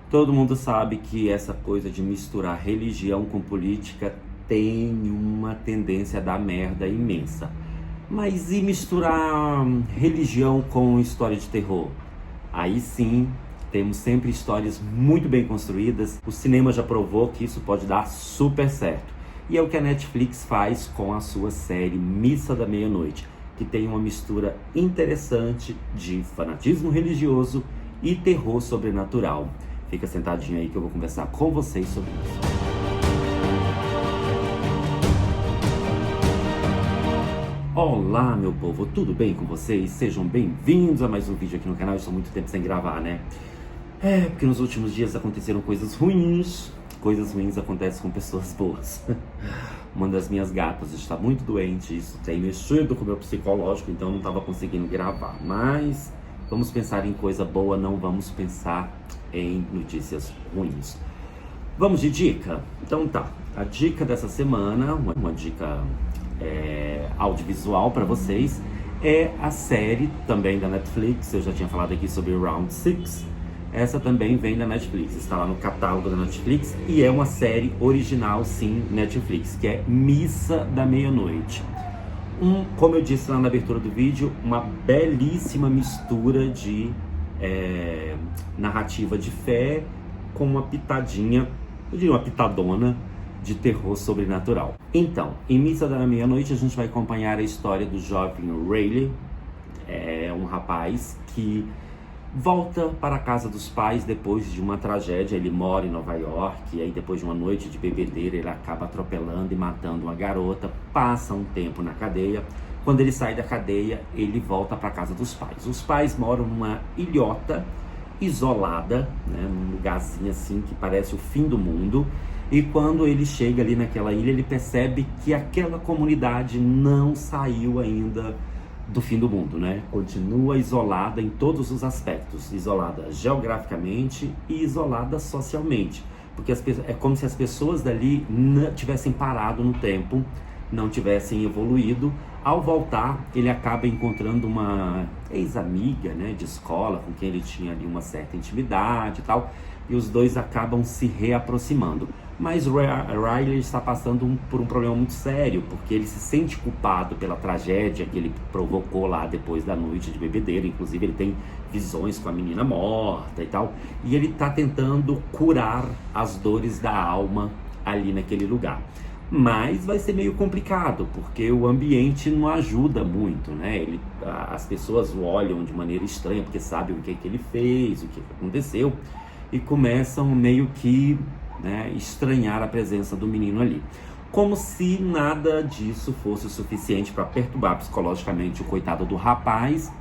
Todo mundo sabe que essa coisa de misturar religião com política tem uma tendência a dar merda imensa. Mas e misturar religião com história de terror? Aí sim, temos sempre histórias muito bem construídas. O cinema já provou que isso pode dar super certo. E é o que a Netflix faz com a sua série Missa da Meia-Noite, que tem uma mistura interessante de fanatismo religioso e terror sobrenatural. Fica sentadinho aí que eu vou conversar com vocês sobre isso. Olá, meu povo, tudo bem com vocês? Sejam bem-vindos a mais um vídeo aqui no canal. Eu estou muito tempo sem gravar, né? Porque nos últimos dias aconteceram coisas ruins. Coisas ruins acontecem com pessoas boas. Uma das minhas gatas está muito doente. Isso tem mexido com o meu psicológico, então não estava conseguindo gravar. Mas vamos pensar em coisa boa, não vamos pensar em notícias ruins. Vamos de dica? Então tá, a dica dessa semana, uma dica audiovisual para vocês, é a série também da Netflix. Eu já tinha falado aqui sobre Round 6. Essa também vem da Netflix, está lá no catálogo da Netflix e é uma série original, sim, Netflix, que é Missa da Meia-Noite. Como eu disse lá na abertura do vídeo, uma belíssima mistura de narrativa de fé com uma pitadinha, eu diria uma pitadona, de terror sobrenatural. Então, em Missa da Meia-Noite a gente vai acompanhar a história do jovem Riley, um rapaz que volta para a casa dos pais depois de uma tragédia. Ele mora em Nova York e aí depois de uma noite de bebedeira ele acaba atropelando e matando uma garota, passa um tempo na cadeia. Quando ele sai da cadeia, ele volta para a casa dos pais. Os pais moram numa ilhota isolada, né, num lugarzinho assim que parece o fim do mundo. E quando ele chega ali naquela ilha, ele percebe que aquela comunidade não saiu ainda do fim do mundo, né? Continua isolada em todos os aspectos, isolada geograficamente e isolada socialmente, porque é como se as pessoas dali não tivessem parado no tempo, não tivessem evoluído. Ao voltar, ele acaba encontrando uma ex-amiga, né, de escola, com quem ele tinha ali uma certa intimidade e tal, e os dois acabam se reaproximando. Mas Riley está passando por um problema muito sério, porque ele se sente culpado pela tragédia que ele provocou lá depois da noite de bebedeira. Inclusive ele tem visões com a menina morta e tal, e ele está tentando curar as dores da alma ali naquele lugar. Mas vai ser meio complicado, porque o ambiente não ajuda muito, né? As pessoas o olham de maneira estranha, porque sabem o que ele fez, o que aconteceu, e começam meio que, né, estranhar a presença do menino ali. Como se nada disso fosse o suficiente para perturbar psicologicamente o coitado do rapaz.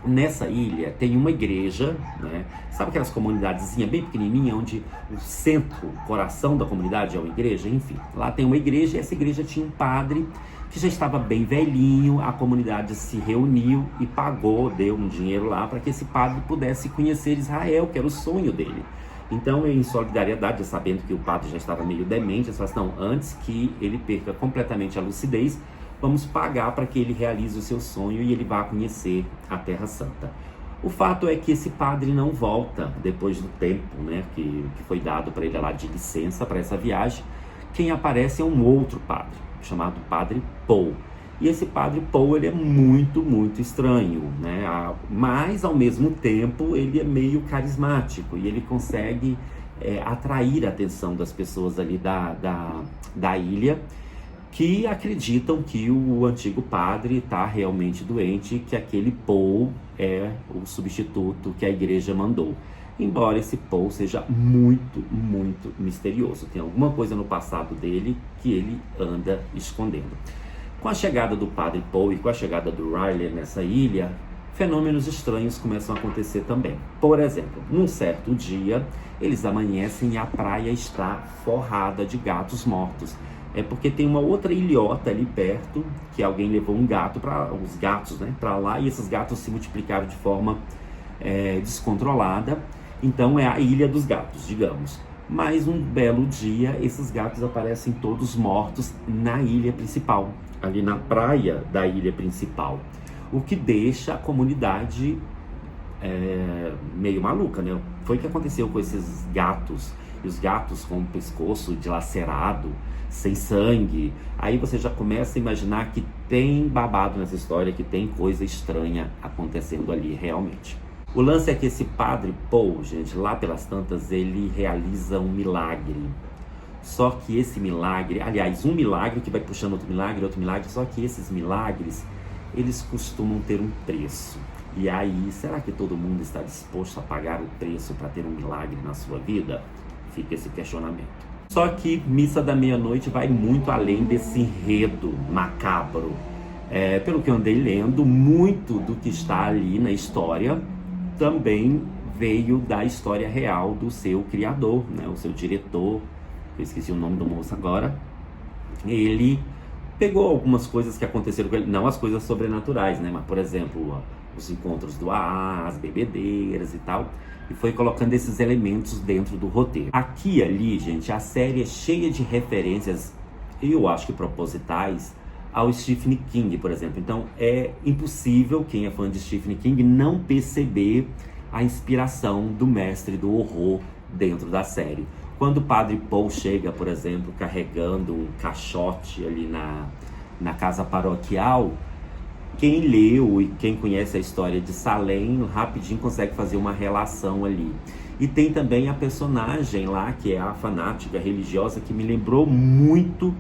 Nessa ilha tem uma igreja, né? Sabe aquelas comunidadezinhas bem pequenininha, onde o centro, o coração da comunidade é uma igreja? Enfim, lá tem uma igreja e essa igreja tinha um padre que já estava bem velhinho. A comunidade se reuniu e deu um dinheiro lá para que esse padre pudesse conhecer Israel, que era o sonho dele. Então, em solidariedade, sabendo que o padre já estava meio demente, eles falaram: não, antes que ele perca completamente a lucidez, vamos pagar para que ele realize o seu sonho e ele vá conhecer a Terra Santa. O fato é que esse padre não volta depois do tempo, né, que foi dado para ele lá de licença para essa viagem. Quem aparece é um outro padre, chamado Padre Paul. E esse Padre Paul, ele é muito, muito estranho, né? Mas, ao mesmo tempo, ele é meio carismático e ele consegue atrair a atenção das pessoas ali da ilha, que acreditam que o antigo padre está realmente doente e que aquele Paul é o substituto que a igreja mandou. Embora esse Paul seja muito, muito misterioso. Tem alguma coisa no passado dele que ele anda escondendo. Com a chegada do Padre Paul e com a chegada do Riley nessa ilha, fenômenos estranhos começam a acontecer também. Por exemplo, num certo dia, eles amanhecem e a praia está forrada de gatos mortos. É porque tem uma outra ilhota ali perto, que alguém levou um gato, os gatos, né, para lá, e esses gatos se multiplicaram de forma descontrolada. Então é a Ilha dos Gatos, digamos. Mas um belo dia, esses gatos aparecem todos mortos na ilha principal, ali na praia da ilha principal, o que deixa a comunidade meio maluca, né? foi o que aconteceu com esses gatos. E os gatos com o pescoço dilacerado, sem sangue. Aí você já começa a imaginar que tem babado nessa história, que tem coisa estranha acontecendo ali realmente. O lance é que esse padre Paul, gente, lá pelas tantas, ele realiza um milagre. Só que esse milagre, aliás, um milagre que vai puxando outro milagre, só que esses milagres, eles costumam ter um preço. E aí, será que todo mundo está disposto a pagar o preço para ter um milagre na sua vida? Fica esse questionamento. Só que Missa da Meia-Noite vai muito além desse enredo macabro. Pelo que eu andei lendo, muito do que está ali na história também veio da história real do seu criador, né? O seu diretor, eu esqueci o nome do moço agora. Ele pegou algumas coisas que aconteceram com ele, não as coisas sobrenaturais, né? Mas, por exemplo, os encontros do AA, as bebedeiras e tal, e foi colocando esses elementos dentro do roteiro. Aqui e ali, gente, a série é cheia de referências, eu acho que propositais, ao Stephen King, por exemplo. Então é impossível quem é fã de Stephen King não perceber a inspiração do mestre do horror dentro da série. Quando o Padre Paul chega, por exemplo, carregando um caixote ali na casa paroquial, quem leu e quem conhece a história de Salem, rapidinho consegue fazer uma relação ali. E tem também a personagem lá, que é a fanática religiosa, que me lembrou muito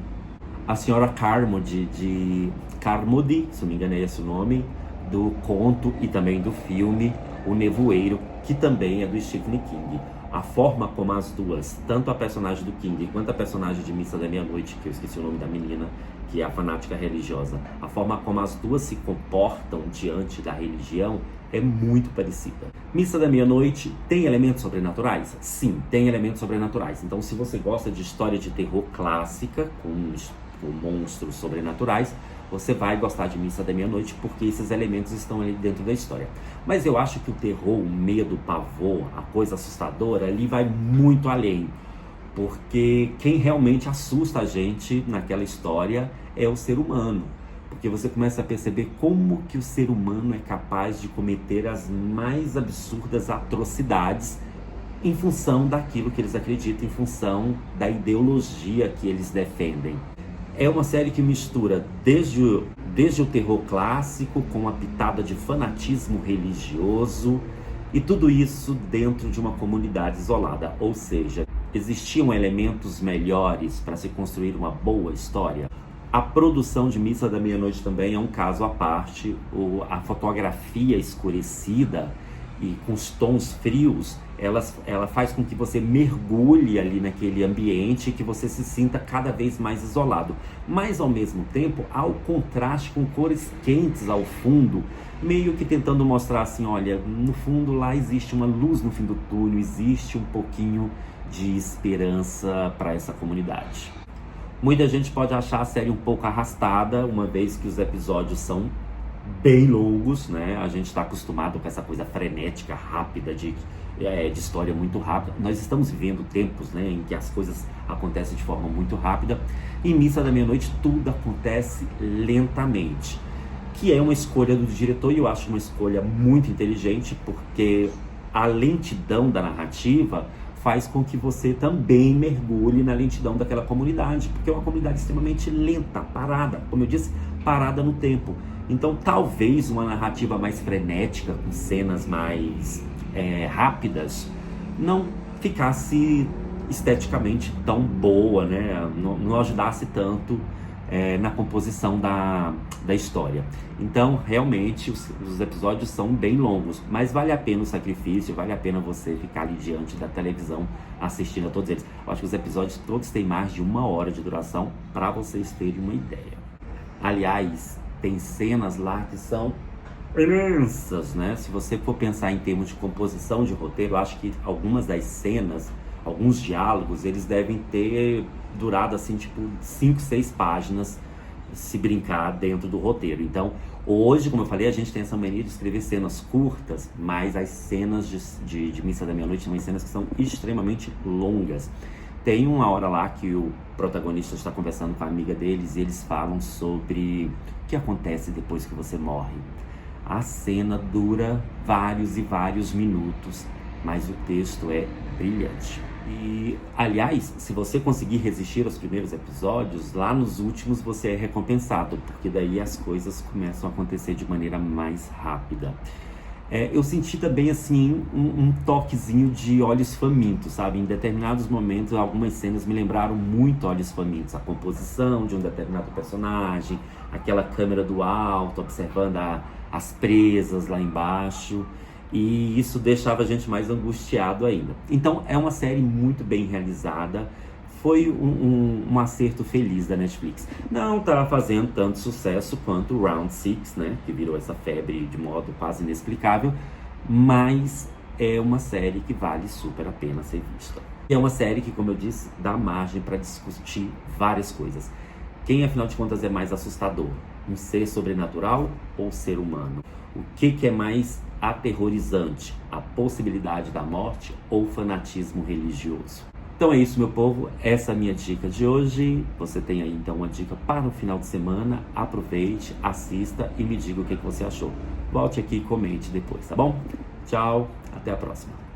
a senhora Carmody, de Carmody, se não me engano é esse o nome, do conto e também do filme O Nevoeiro, que também é do Stephen King. A forma como as duas, tanto a personagem do King quanto a personagem de Missa da Meia-Noite, que eu esqueci o nome da menina, que é a fanática religiosa, a forma como as duas se comportam diante da religião é muito parecida. Missa da Meia-Noite tem elementos sobrenaturais? Sim, tem elementos sobrenaturais. Então, se você gosta de história de terror clássica, com monstros sobrenaturais, você vai gostar de Missa da Meia-Noite, porque esses elementos estão ali dentro da história. Mas eu acho que o terror, o medo, o pavor, a coisa assustadora, ali vai muito além. Porque quem realmente assusta a gente naquela história é o ser humano. Porque você começa a perceber como que o ser humano é capaz de cometer as mais absurdas atrocidades em função daquilo que eles acreditam, em função da ideologia que eles defendem. É uma série que mistura desde o terror clássico com uma pitada de fanatismo religioso, e tudo isso dentro de uma comunidade isolada. Ou seja, existiam elementos melhores para se construir uma boa história. A produção de Missa da Meia-Noite também é um caso à parte. A fotografia escurecida e com os tons frios, ela faz com que você mergulhe ali naquele ambiente e que você se sinta cada vez mais isolado. Mas ao mesmo tempo, há o contraste com cores quentes ao fundo, meio que tentando mostrar assim, olha, no fundo lá existe uma luz no fim do túnel, existe um pouquinho de esperança para essa comunidade. Muita gente pode achar a série um pouco arrastada, uma vez que os episódios são bem longos, né? A gente está acostumado com essa coisa frenética, rápida, de história muito rápida. Nós estamos vivendo tempos, né, em que as coisas acontecem de forma muito rápida. Em Missa da Meia-Noite tudo acontece lentamente, que é uma escolha do diretor, e eu acho uma escolha muito inteligente, porque a lentidão da narrativa faz com que você também mergulhe na lentidão daquela comunidade, porque é uma comunidade extremamente lenta, parada, como eu disse, parada no tempo. Então talvez uma narrativa mais frenética, com cenas mais rápidas, não ficasse esteticamente tão boa, né? Não ajudasse tanto na composição da história. Então realmente os episódios são bem longos, mas vale a pena o sacrifício, vale a pena você ficar ali diante da televisão assistindo a todos eles. Eu acho que os episódios todos têm mais de 1 hora de duração, para vocês terem uma ideia. Aliás, tem cenas lá que são imensas, né? Se você for pensar em termos de composição de roteiro, eu acho que algumas das cenas, alguns diálogos, eles devem ter durado assim, tipo 5, 6 páginas, se brincar, dentro do roteiro. Então, hoje, como eu falei, a gente tem essa mania de escrever cenas curtas, mas as cenas de Missa da Meia-Noite são cenas que são extremamente longas. Tem uma hora lá que o protagonista está conversando com a amiga deles e eles falam sobre o que acontece depois que você morre. A cena dura vários e vários minutos. mas o texto é brilhante. E, aliás, se você conseguir resistir aos primeiros episódios, lá nos últimos você é recompensado, porque daí as coisas começam a acontecer de maneira mais rápida. Eu senti também, assim, um toquezinho de Olhos Famintos, sabe? Em determinados momentos, algumas cenas me lembraram muito Olhos Famintos. A composição de um determinado personagem, aquela câmera do alto, observando as presas lá embaixo. E isso deixava a gente mais angustiado ainda. Então, é uma série muito bem realizada. Foi um acerto feliz da Netflix. Não tá fazendo tanto sucesso quanto o Round Six, né? Que virou essa febre de modo quase inexplicável. Mas é uma série que vale super a pena ser vista. E é uma série que, como eu disse, dá margem para discutir várias coisas. Quem, afinal de contas, é mais assustador? Um ser sobrenatural ou ser humano? O que é mais aterrorizante? A possibilidade da morte ou o fanatismo religioso? Então é isso, meu povo, essa é a minha dica de hoje. Você tem aí então uma dica para o final de semana. Aproveite, assista e me diga o que você achou. Volte aqui e comente depois, tá bom? Tchau, até a próxima.